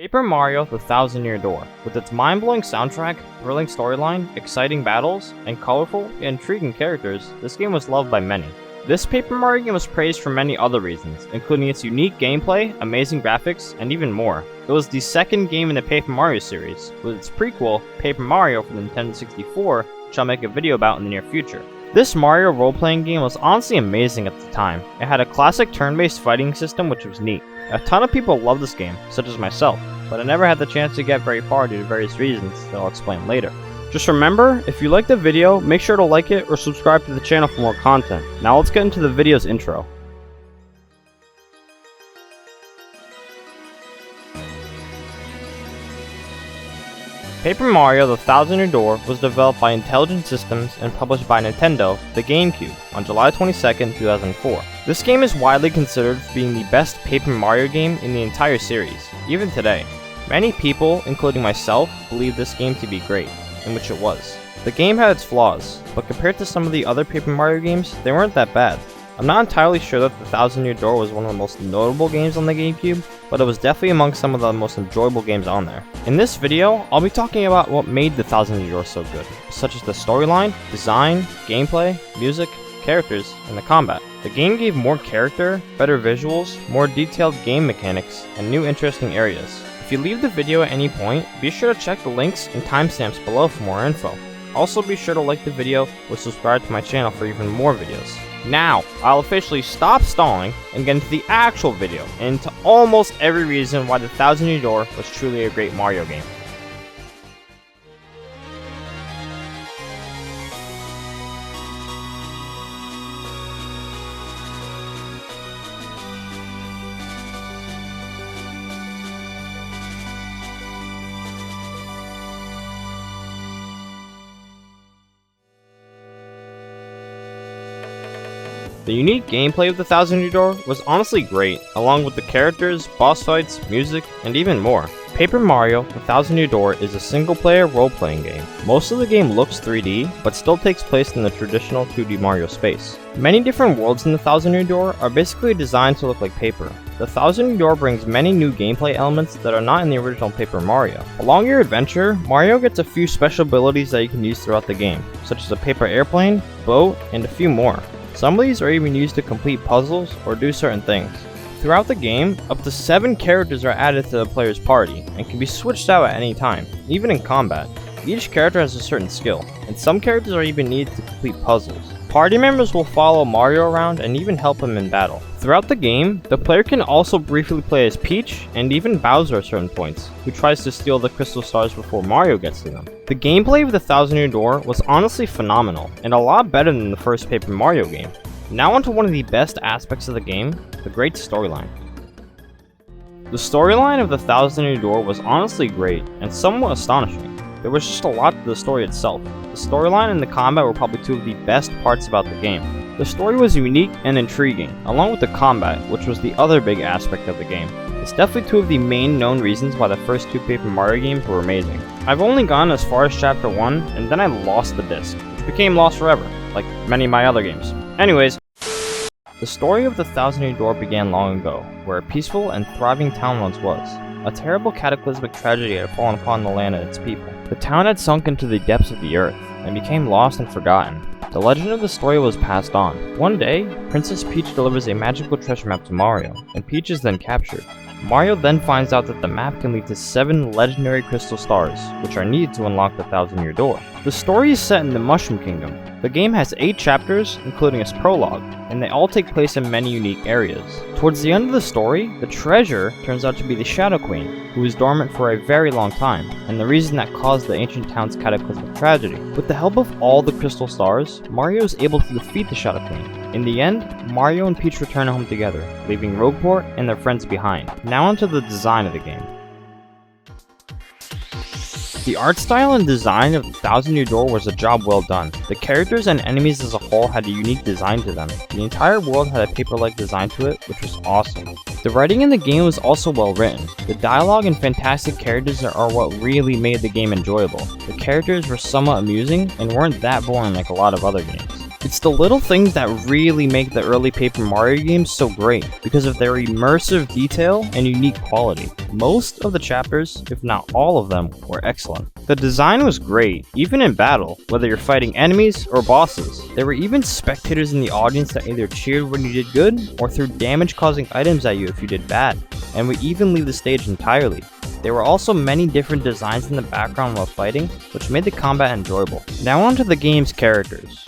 Paper Mario: The Thousand-Year Door. With its mind-blowing soundtrack, thrilling storyline, exciting battles, and colorful and intriguing characters, this game was loved by many. This Paper Mario game was praised for many other reasons, including its unique gameplay, amazing graphics, and even more. It was the second game in the Paper Mario series, with its prequel, Paper Mario for the Nintendo 64, which I'll make a video about in the near future. This Mario role-playing game was honestly amazing at the time. It had a classic turn-based fighting system which was neat. A ton of people loved this game, such as myself, but I never had the chance to get very far due to various reasons that I'll explain later. Just remember, if you liked the video, make sure to like it or subscribe to the channel for more content. Now let's get into the video's intro. Paper Mario: The Thousand-Year Door was developed by Intelligent Systems and published by Nintendo, the GameCube, on July 22, 2004. This game is widely considered being the best Paper Mario game in the entire series, even today. Many people, including myself, believe this game to be great, in which it was. The game had its flaws, but compared to some of the other Paper Mario games, they weren't that bad. I'm not entirely sure that The Thousand-Year Door was one of the most notable games on the GameCube, but it was definitely among some of the most enjoyable games on there. In this video, I'll be talking about what made The Thousand-Year Door so good, such as the storyline, design, gameplay, music, characters, and the combat. The game gave more character, better visuals, more detailed game mechanics, and new interesting areas. If you leave the video at any point, be sure to check the links and timestamps below for more info. Also be sure to like the video or subscribe to my channel for even more videos. Now, I'll officially stop stalling and get into the actual video, and into almost every reason why The Thousand-Year Door was truly a great Mario game. The unique gameplay of The Thousand-Year Door was honestly great, along with the characters, boss fights, music, and even more. Paper Mario: The Thousand-Year Door is a single-player role-playing game. Most of the game looks 3D, but still takes place in the traditional 2D Mario space. Many different worlds in The Thousand-Year Door are basically designed to look like paper. The Thousand-Year Door brings many new gameplay elements that are not in the original Paper Mario. Along your adventure, Mario gets a few special abilities that you can use throughout the game, such as a paper airplane, boat, and a few more. Some of these are even used to complete puzzles or do certain things. Throughout the game, up to 7 characters are added to the player's party and can be switched out at any time, even in combat. Each character has a certain skill, and some characters are even needed to complete puzzles. Party members will follow Mario around and even help him in battle. Throughout the game, the player can also briefly play as Peach and even Bowser at certain points, who tries to steal the crystal stars before Mario gets to them. The gameplay of The Thousand-Year Door was honestly phenomenal, and a lot better than the first Paper Mario game. Now onto one of the best aspects of the game, the great storyline. The storyline of The Thousand-Year Door was honestly great, and somewhat astonishing. There was just a lot to the story itself. The storyline and the combat were probably two of the best parts about the game. The story was unique and intriguing, along with the combat, which was the other big aspect of the game. It's definitely two of the main known reasons why the first two Paper Mario games were amazing. I've only gone as far as Chapter 1, and then I lost the disc, which became lost forever, like many of my other games. Anyways, the story of The Thousand-Year Door began long ago, where a peaceful and thriving town once was. A terrible cataclysmic tragedy had fallen upon the land and its people. The town had sunk into the depths of the earth, and became lost and forgotten. The legend of the story was passed on. One day, Princess Peach delivers a magical treasure map to Mario, and Peach is then captured. Mario then finds out that the map can lead to 7 legendary crystal stars, which are needed to unlock the Thousand-Year Door. The story is set in the Mushroom Kingdom. The game has 8 chapters, including its prologue, and they all take place in many unique areas. Towards the end of the story, the treasure turns out to be the Shadow Queen, who was dormant for a very long time, and the reason that caused the ancient town's cataclysmic tragedy. With the help of all the crystal stars, Mario is able to defeat the Shadow Queen. In the end, Mario and Peach return home together, leaving Rogueport and their friends behind. Now onto the design of the game. The art style and design of The Thousand-Year Door was a job well done. The characters and enemies as a whole had a unique design to them. The entire world had a paper-like design to it, which was awesome. The writing in the game was also well written. The dialogue and fantastic characters are what really made the game enjoyable. The characters were somewhat amusing and weren't that boring like a lot of other games. It's the little things that really make the early Paper Mario games so great because of their immersive detail and unique quality. Most of the chapters, if not all of them, were excellent. The design was great, even in battle, whether you're fighting enemies or bosses. There were even spectators in the audience that either cheered when you did good or threw damage-causing items at you if you did bad, and would even leave the stage entirely. There were also many different designs in the background while fighting, which made the combat enjoyable. Now onto the game's characters.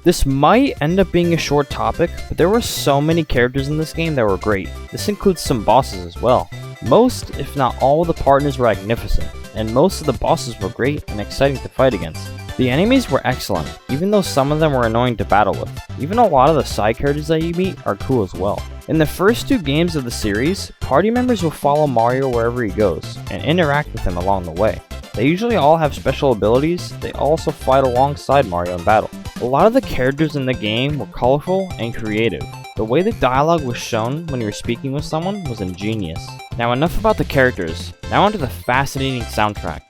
This might end up being a short topic, but there were so many characters in this game that were great. This includes some bosses as well. Most, if not all, of the partners were magnificent, and most of the bosses were great and exciting to fight against. The enemies were excellent, even though some of them were annoying to battle with. Even a lot of the side characters that you meet are cool as well. In the first 2 games of the series, party members will follow Mario wherever he goes, and interact with him along the way. They usually all have special abilities. They also fight alongside Mario in battle. A lot of the characters in the game were colorful and creative. The way the dialogue was shown when you were speaking with someone was ingenious. Now enough about the characters, now onto the fascinating soundtrack.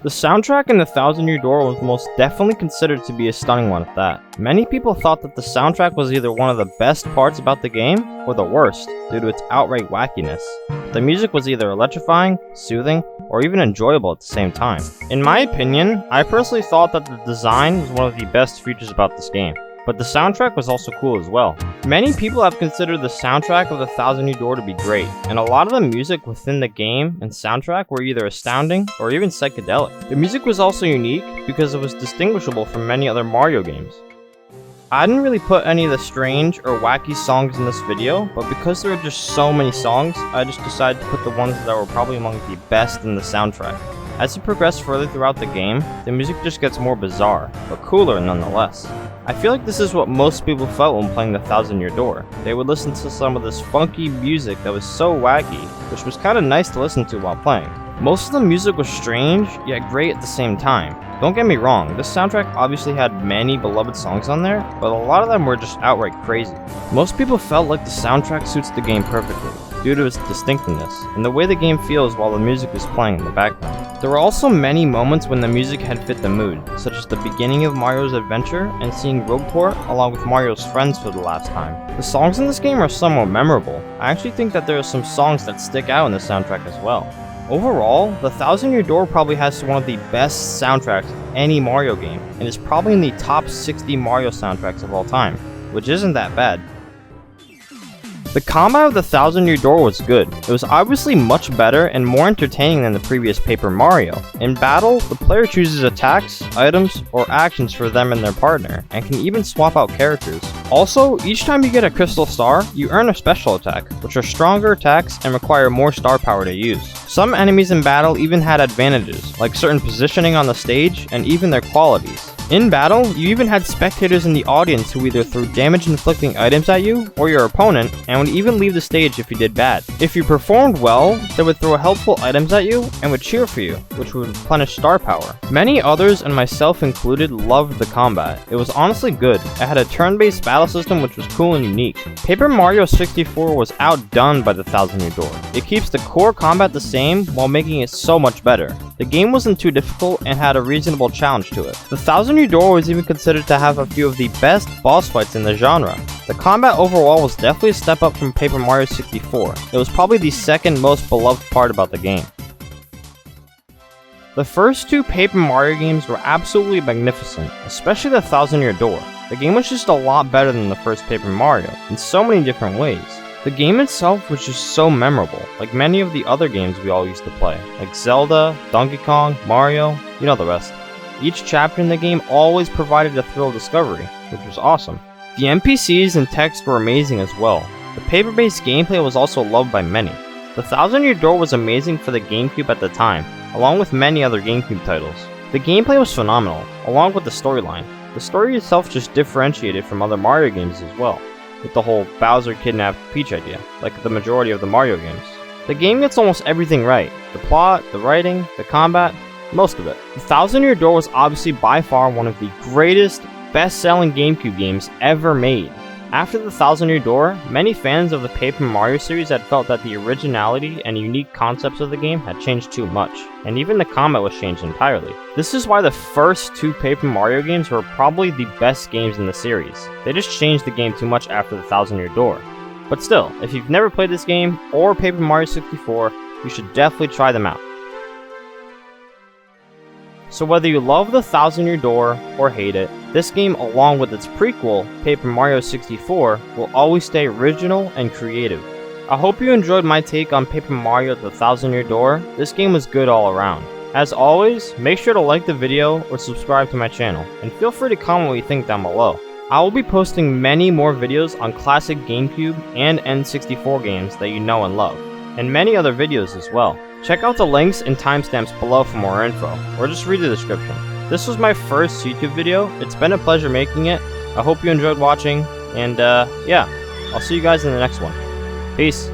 The soundtrack in The Thousand Year Door was most definitely considered to be a stunning one at that. Many people thought that the soundtrack was either one of the best parts about the game, or the worst, due to its outright wackiness. The music was either electrifying, soothing, or even enjoyable at the same time. In my opinion, I personally thought that the design was one of the best features about this game, but the soundtrack was also cool as well. Many people have considered the soundtrack of The Thousand Year Door to be great, and a lot of the music within the game and soundtrack were either astounding or even psychedelic. The music was also unique because it was distinguishable from many other Mario games. I didn't really put any of the strange or wacky songs in this video, but because there are just so many songs, I just decided to put the ones that were probably among the best in the soundtrack. As you progress further throughout the game, the music just gets more bizarre, but cooler nonetheless. I feel like this is what most people felt when playing The Thousand Year Door. They would listen to some of this funky music that was so wacky, which was kinda nice to listen to while playing. Most of the music was strange, yet great at the same time. Don't get me wrong, this soundtrack obviously had many beloved songs on there, but a lot of them were just outright crazy. Most people felt like the soundtrack suits the game perfectly, due to its distinctiveness, and the way the game feels while the music is playing in the background. There were also many moments when the music had fit the mood, such as the beginning of Mario's adventure and seeing Rogueport along with Mario's friends for the last time. The songs in this game are somewhat memorable. I actually think that there are some songs that stick out in the soundtrack as well. Overall, The Thousand Year Door probably has one of the best soundtracks of any Mario game, and is probably in the top 60 Mario soundtracks of all time, which isn't that bad. The combat of The Thousand Year Door was good. It was obviously much better and more entertaining than the previous Paper Mario. In battle, the player chooses attacks, items, or actions for them and their partner, and can even swap out characters. Also, each time you get a crystal star, you earn a special attack, which are stronger attacks and require more star power to use. Some enemies in battle even had advantages, like certain positioning on the stage and even their qualities. In battle, you even had spectators in the audience who either threw damage-inflicting items at you or your opponent, and would even leave the stage if you did bad. If you performed well, they would throw helpful items at you and would cheer for you, which would replenish star power. Many others, and myself included, loved the combat. It was honestly good. It had a turn-based battle system which was cool and unique. Paper Mario 64 was outdone by The Thousand Year Door. It keeps the core combat the same while making it so much better. The game wasn't too difficult and had a reasonable challenge to it. The Thousand Year Door was even considered to have a few of the best boss fights in the genre. The combat overall was definitely a step up from Paper Mario 64. It was probably the second most beloved part about the game. The first 2 Paper Mario games were absolutely magnificent, especially The Thousand Year Door. The game was just a lot better than the first Paper Mario, in so many different ways. The game itself was just so memorable, like many of the other games we all used to play, like Zelda, Donkey Kong, Mario, you know the rest. Each chapter in the game always provided a thrill of discovery, which was awesome. The NPCs and text were amazing as well. The paper-based gameplay was also loved by many. The Thousand Year Door was amazing for the GameCube at the time, along with many other GameCube titles. The gameplay was phenomenal, along with the storyline. The story itself just differentiated from other Mario games as well, with the whole Bowser kidnapped Peach idea, like the majority of the Mario games. The game gets almost everything right. The plot, the writing, the combat, most of it. The Thousand Year Door was obviously by far one of the greatest, best-selling GameCube games ever made. After the Thousand Year Door, many fans of the Paper Mario series had felt that the originality and unique concepts of the game had changed too much, and even the combat was changed entirely. This is why the first two Paper Mario games were probably the best games in the series. They just changed the game too much after the Thousand Year Door. But still, if you've never played this game, or Paper Mario 64, you should definitely try them out. So whether you love the Thousand Year Door or hate it, this game along with its prequel, Paper Mario 64, will always stay original and creative. I hope you enjoyed my take on Paper Mario the Thousand Year Door. This game was good all around. As always, make sure to like the video or subscribe to my channel, and feel free to comment what you think down below. I will be posting many more videos on classic GameCube and N64 games that you know and love, and many other videos as well. Check out the links and timestamps below for more info, or just read the description. This was my first YouTube video. It's been a pleasure making it. I hope you enjoyed watching, and yeah, I'll see you guys in the next one. Peace.